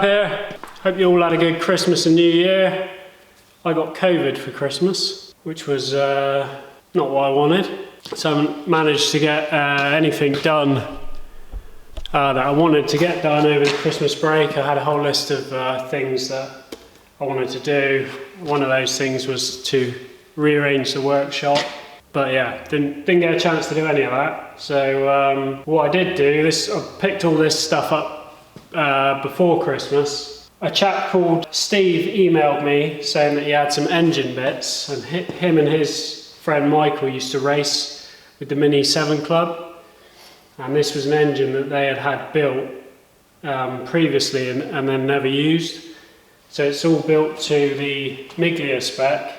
here. Hope you all had a good Christmas and New Year. I got COVID for Christmas, which was not what I wanted. So I haven't managed to get anything done that I wanted to get done over the Christmas break. I had a whole list of things that I wanted to do. One of those things was to rearrange the workshop. But yeah, didn't get a chance to do any of that. So what I did do, I picked all this stuff up before Christmas. A chap called Steve emailed me saying that he had some engine bits, and him and his friend Michael used to race with the Mini 7 Club. And this was an engine that they had built previously and then never used. So it's all built to the Miglia spec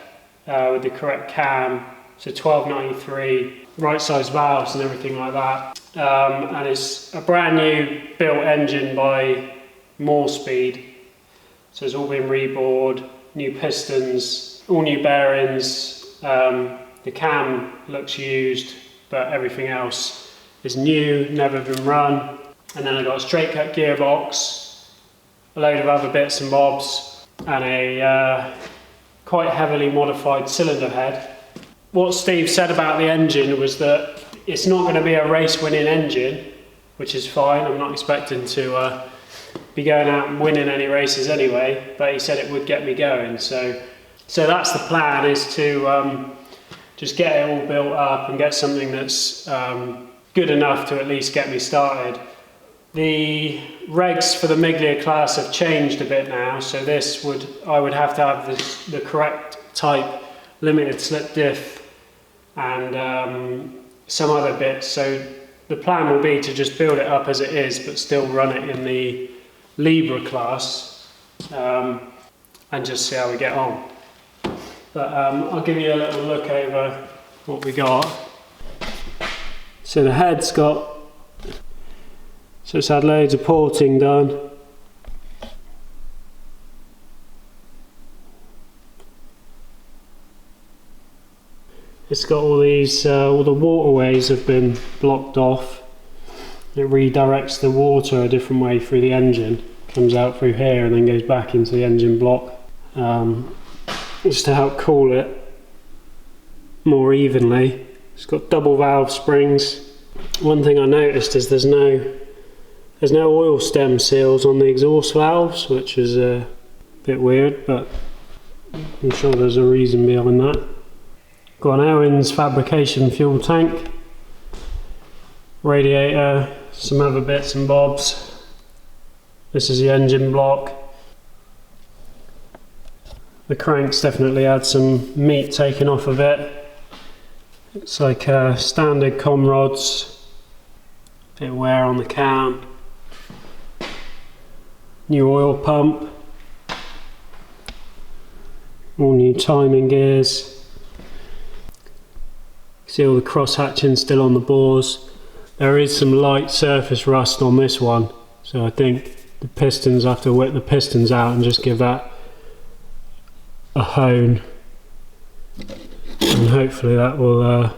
with the correct cam. So 1293, right size valves and everything like that. And it's a brand new built engine by Moorespeed. So it's all been rebored, new pistons, all new bearings. The cam looks used, but everything else is new, never been run. And then I got a straight cut gearbox, a load of other bits and bobs, and a quite heavily modified cylinder head. What Steve said about the engine was that it's not going to be a race-winning engine, which is fine. I'm not expecting to be going out and winning any races anyway, but he said it would get me going. So that's the plan, is to just get it all built up and get something that's good enough to at least get me started. The regs for the Miglia class have changed a bit now, so I would have to have the correct type limited slip diff and some other bits. So the plan will be to just build it up as it is, but still run it in the Libra class and just see how we get on. But I'll give you a little look over what we got. So the head's it's had loads of porting done. It's got all these, all the waterways have been blocked off. It redirects the water a different way through the engine. Comes out through here and then goes back into the engine block. Just to help cool it more evenly. It's got double valve springs. One thing I noticed is there's no oil stem seals on the exhaust valves, which is a bit weird, but I'm sure there's a reason behind that. Got an Owens fabrication fuel tank, radiator, some other bits and bobs. This is the engine block. The crank's definitely had some meat taken off of it. It's like standard com rods, bit of wear on the cam. New oil pump, all new timing gears. See all the cross hatching still on the bores. There is some light surface rust on this one, so I think the pistons, I have to whip the pistons out and just give that a hone, and hopefully that will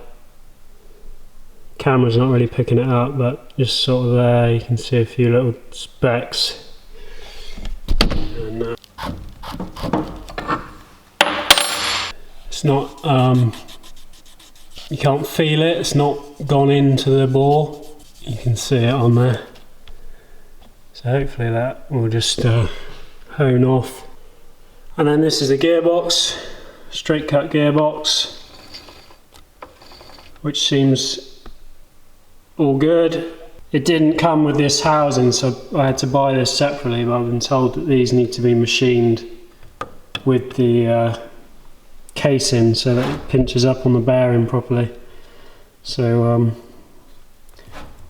camera's not really picking it up, but just sort of there you can see a few little specks. And it's not you can't feel it, it's not gone into the bore. You can see it on there. So hopefully that will just hone off. And then this is the gearbox, straight cut gearbox, which seems all good. It didn't come with this housing, so I had to buy this separately, but I've been told that these need to be machined with the casing so that it pinches up on the bearing properly. So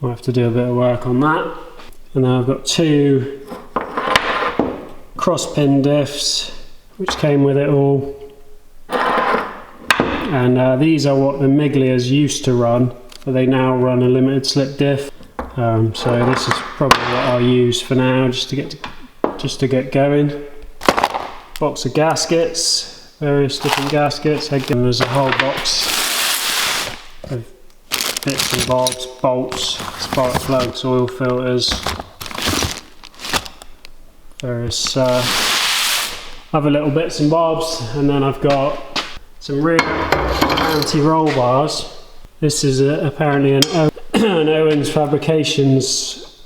I'll have to do a bit of work on that. And then I've got two cross pin diffs which came with it all, and these are what the Miglias used to run, but they now run a limited slip diff. So this is probably what I'll use for now, just to get going. Box of gaskets, various different gaskets. Again, there's a whole box of bits and bobs, bolts, spark plugs, oil filters, various other little bits and bobs, and then I've got some rear anti-roll bars. This is apparently an Owens Fabrications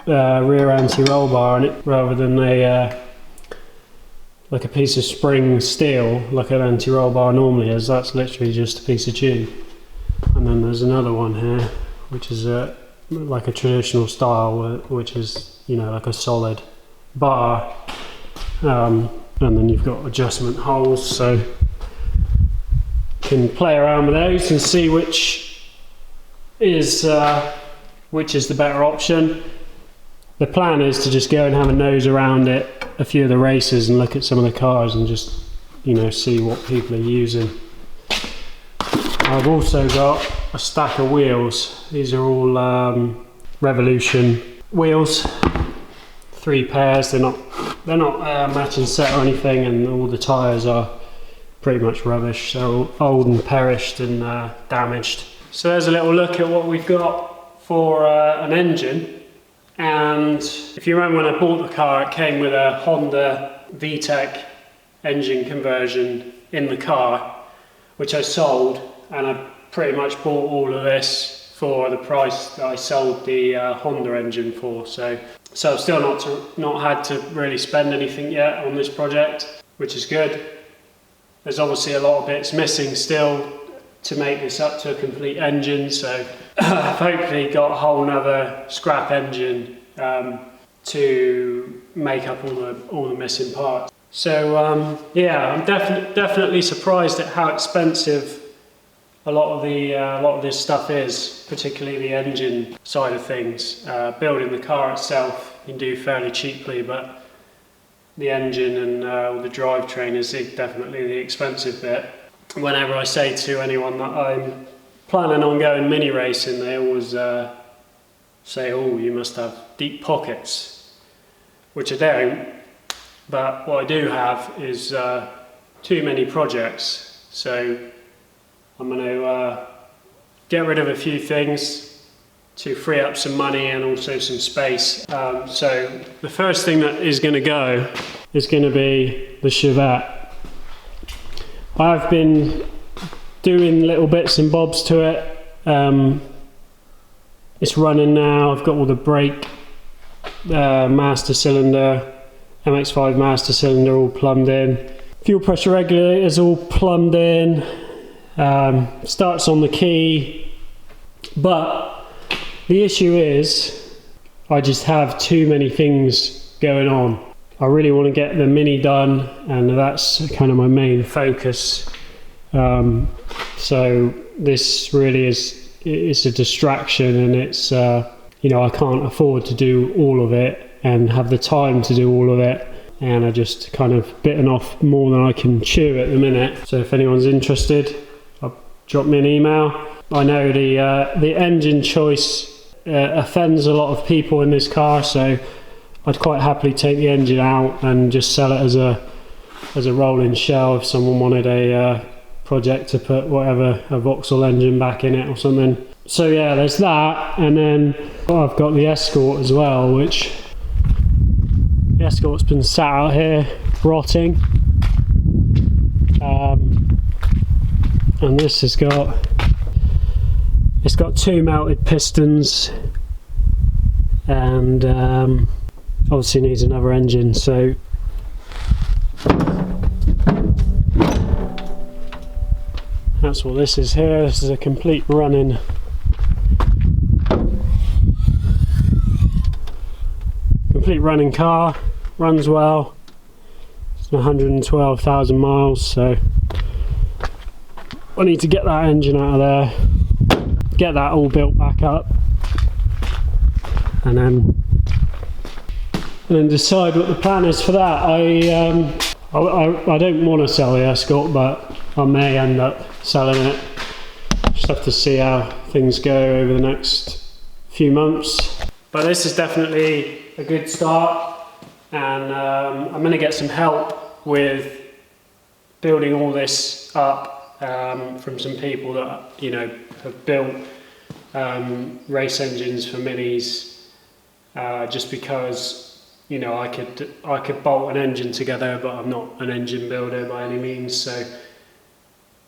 rear anti-roll bar, and rather than like a piece of spring steel like an anti-roll bar normally is, that's literally just a piece of tube. And then there's another one here which is like a traditional style, which is, you know, like a solid bar, and then you've got adjustment holes, so you can play around with those and see which is the better option. The plan is to just go and have a nose around it a few of the races and look at some of the cars and just, you know, see what people are using. I've also got a stack of wheels. These are all Revolution wheels, 3 pairs. They're not matching set or anything, and all the tyres are pretty much rubbish. They're all old and perished and damaged. So there's a little look at what we've got for an engine. And if you remember when I bought the car, it came with a Honda VTEC engine conversion in the car, which I sold, and I pretty much bought all of this for the price that I sold the Honda engine for. So I've still not had to really spend anything yet on this project, which is good. There's obviously a lot of bits missing still to make this up to a complete engine, so I've hopefully got a whole nother scrap engine to make up all the missing parts. So yeah, I'm definitely surprised at how expensive a lot of this stuff is, particularly the engine side of things. Building the car itself you can do fairly cheaply, but the engine and the drivetrain is definitely the expensive bit. Whenever I say to anyone that I'm planning on going mini racing, they always say, "Oh, you must have deep pockets," which I don't. But what I do have is too many projects, so I'm going to get rid of a few things to free up some money and also some space. So the first thing that is going to go is going to be the Chevette. I've been doing little bits and bobs to it. It's running now. I've got all the brake master cylinder, MX-5 master cylinder all plumbed in. Fuel pressure regulators all plumbed in. Starts on the key. But the issue is I just have too many things going on. I really want to get the Mini done, and that's kind of my main focus. So this really is a distraction, and it's you know, I can't afford to do all of it and have the time to do all of it, and I just kind of bitten off more than I can chew at the minute. So if anyone's interested, drop me an email. I know the engine choice offends a lot of people in this car, so I'd quite happily take the engine out and just sell it as a rolling shell if someone wanted a project to put whatever, a Vauxhall engine back in it or something. So yeah, there's that, and then I've got the Escort as well, which the Escort's been sat out here rotting, and this has got 2 melted pistons, and obviously needs another engine. So that's what this is here. This is a complete running car. Runs well. It's 112,000 miles, so I need to get that engine out of there, get that all built back up, and then decide what the plan is for that. I don't want to sell the Escort, but I may end up selling it. Just have to see how things go over the next few months. But this is definitely a good start, and I'm going to get some help with building all this up from some people that, you know, have built race engines for minis, just because you know, I could bolt an engine together, but I'm not an engine builder by any means, so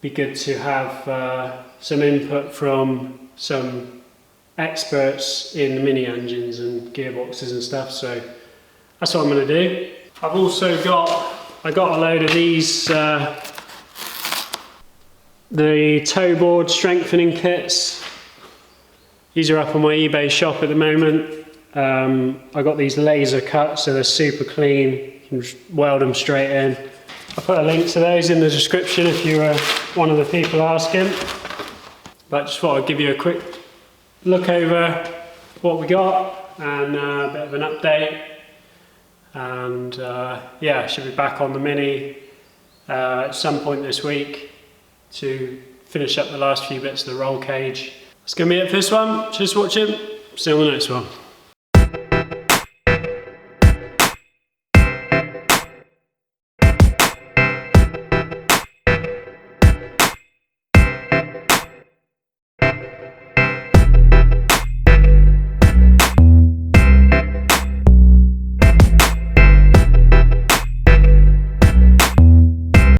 be good to have some input from some experts in mini engines and gearboxes and stuff, so that's what I'm going to do. I've also got a load of these the toe board strengthening kits. These are up on my eBay shop at the moment. I got these laser cuts, so they're super clean. You can just weld them straight in. I'll put a link to those in the description if you were one of the people asking. But just thought I'd give you a quick look over what we got and a bit of an update. And yeah, I should be back on the Mini at some point this week to finish up the last few bits of the roll cage. That's going to be it for this one. Cheers for watching. See you on the next one.